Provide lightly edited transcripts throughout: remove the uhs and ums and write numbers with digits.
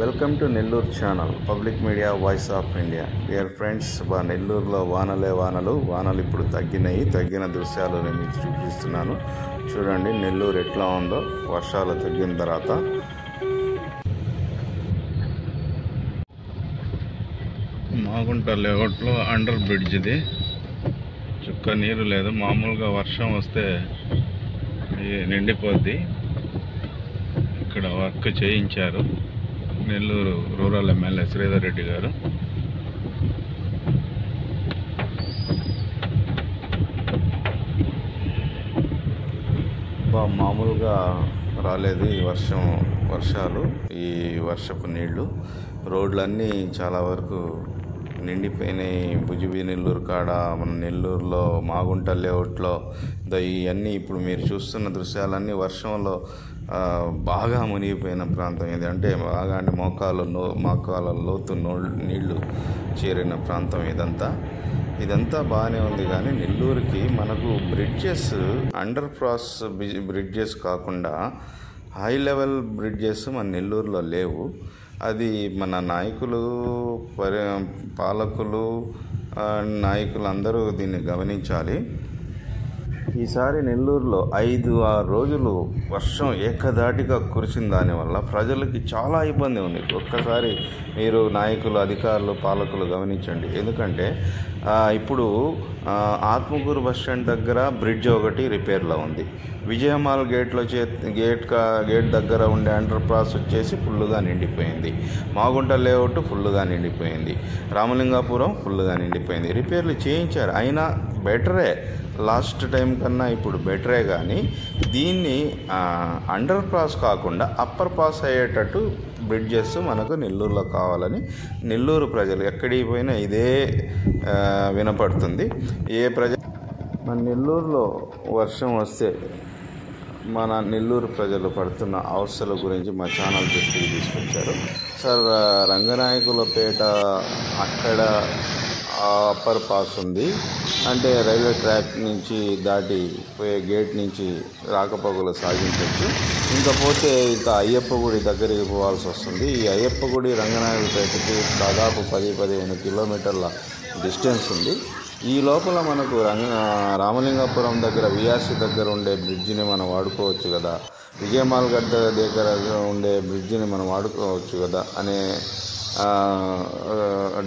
Welcome to Nellore channel public media voice of India. Dear friends, నెల్లూరులో వానలు ఇప్పుడు తగ్గిన దృశ్యాలు నేను మీకు చూపిస్తున్నాను. చూడండి నెల్లూరు ఎట్లా ఉందో వర్షాలు తగ్గిన తర్వాత. మాగుంట లేఅవుట్లో అండర్ బ్రిడ్జ్ ఇది. చుక్క నీరు లేదు. మామూలుగా వర్షం వస్తే నిండిపోద్ది. ఇక్కడ వర్క్ చేయించారు నెల్లూరు రూరల్ ఎమ్మెల్యే శ్రీధర్ రెడ్డి గారు. మామూలుగా రాలేదు ఈ వర్షాలు. ఈ వర్షపు నీళ్లు రోడ్లన్నీ చాలా వరకు నిండిపోయినాయి. భుజబీ నెల్లూరు కాడ, మన నెల్లూరులో మాగుంట లేఅవుట్లో ఇవన్నీ ఇప్పుడు మీరు చూస్తున్న దృశ్యాలన్నీ వర్షంలో బాగా మునిగిపోయిన ప్రాంతం ఇది. అంటే మోకాల లోతు నీళ్లు చేరిన ప్రాంతం ఇదంతా బాగానే ఉంది. కానీ నెల్లూరుకి మనకు బ్రిడ్జెస్, అండర్ పాస్ బ్రిడ్జెస్ కాకుండా హై లెవెల్ బ్రిడ్జెస్ మన నెల్లూరులో లేవు. అది మన నాయకులు, పాలకులు, నాయకులు అందరూ దీన్ని గమనించాలి. ఈసారి నెల్లూరులో 5-6 రోజులు వర్షం ఏకధాటిగా కురిసిన దానివల్ల ప్రజలకి చాలా ఇబ్బంది ఉంది. ఒక్కసారి మీరు నాయకులు, అధికారులు, పాలకులు గమనించండి. ఎందుకంటే ఇప్పుడు ఆత్మకూరు బస్టాండ్ దగ్గర బ్రిడ్జ్ ఒకటి రిపేర్లో ఉంది. విజయమాల్ గేట్ దగ్గర ఉండే అండర్ పాస్ వచ్చేసి ఫుల్లుగా నిండిపోయింది. మాగుంట లేఅవుట్ ఫుల్లుగా నిండిపోయింది. రామలింగాపురం ఫుల్లుగా నిండిపోయింది. రిపేర్లు చేయించారు, అయినా బెటరే, లాస్ట్ టైం కన్నా ఇప్పుడు బెటరే. కానీ దీన్ని అండర్ పాస్ కాకుండా అప్పర్ పాస్ అయ్యేటట్టు బ్రిడ్జెస్ మనకు నెల్లూరులో కావాలని నెల్లూరు ప్రజలు ఎక్కడికి పోయినా ఇదే వినపడుతుంది. మన నెల్లూరులో వర్షం వస్తే మన నెల్లూరు ప్రజలు పడుతున్న అవస్థల గురించి మా ఛానల్ దృష్టికి తీసుకొచ్చారు. సార్, రంగనాయకులపేట అక్కడ అప్పర్ పాస్ ఉంది. అంటే రైల్వే ట్రాక్ నుంచి దాటి పోయే గేట్ నుంచి రాకపోకలు సాగించవచ్చు. ఇంకా అయ్యప్ప గుడి దగ్గరికి పోవాల్సి వస్తుంది. ఈ అయ్యప్ప గుడి రంగనాయకులపేటకి దాదాపు 10-15 కిలోమీటర్ల డిస్టెన్స్ ఉంది. ఈ లోపల మనకు రామలింగాపురం దగ్గర విఆర్సి దగ్గర ఉండే బ్రిడ్జిని మనం వాడుకోవచ్చు కదా, విజయమాల్ గడ్డ దగ్గర ఉండే బ్రిడ్జిని మనం వాడుకోవచ్చు కదా అనే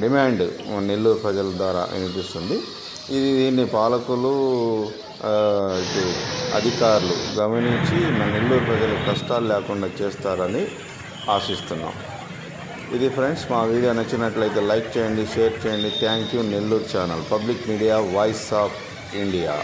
డిమాండ్ నెల్లూరు ప్రజల ద్వారా వినిపిస్తుంది. దీన్ని పాలకులు, ఇటు అధికారులు గమనించి మన నెల్లూరు ప్రజలు కష్టాలు లేకుండా చేస్తారని ఆశిస్తున్నాం. ఇది ఫ్రెండ్స్, మా వీడియో నచ్చినట్లయితే లైక్ చేయండి, షేర్ చేయండి. Thank you. Nellore channel public media voice of India.